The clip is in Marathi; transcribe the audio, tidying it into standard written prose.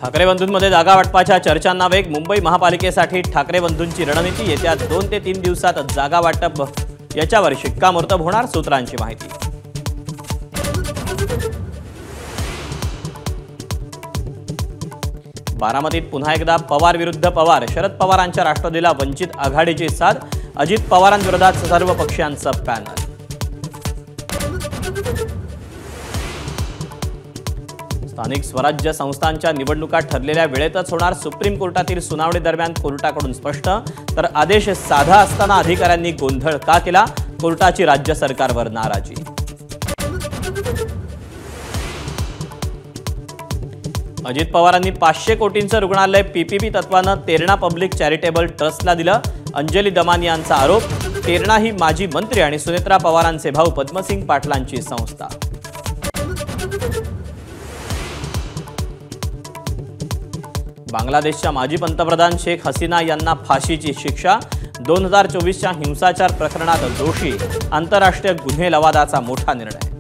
ठाकरे बंधूंमध्ये जागा वाटपाच्या चर्चांना वेग। मुंबई महापालिकेसाठी ठाकरे बंधूंची रणनीती। येत्या 2 ते 3 दिवसात जागा वाटप याच्यावर शिक्कामोर्तब होणार, सूत्रांची माहिती। बारामतीत पुन्हा एकदा पवार विरुद्ध पवार। शरद पवारांच्या राष्ट्रवादीला वंचित आघाडीची साथ। अजित पवारांविरोधात सर्व पक्षांचं पॅनल। स्थानिक स्वराज्य संस्थांच्या निवडणुका ठरलेल्या वेळेतच होणार। सुप्रीम कोर्टातील सुनावणी दरम्यान कोर्टाकडून स्पष्ट। तर आदेश साधा असताना अधिकाऱ्यांनी गोंधळ का केला? कोर्टाची राज्य सरकारवर नाराजी। अजित पवारांनी 500 कोटींचं रुग्णालय पीपीपी तत्वानं तेरणा पब्लिक चॅरिटेबल ट्रस्टला दिलं। अंजली दमानी यांचा आरोप। तेरणा ही माजी मंत्री आणि सुनेत्रा पवारांचे भाऊ पद्मसिंग पाटलांची संस्था। बांगलादेशच्या माजी पंतप्रधान शेख हसीना यांना फाशीची शिक्षा। 2024च्या हिंसाचार प्रकरणात दोषी। आंतरराष्ट्रीय गुन्हे लवादाचा मोठा निर्णय।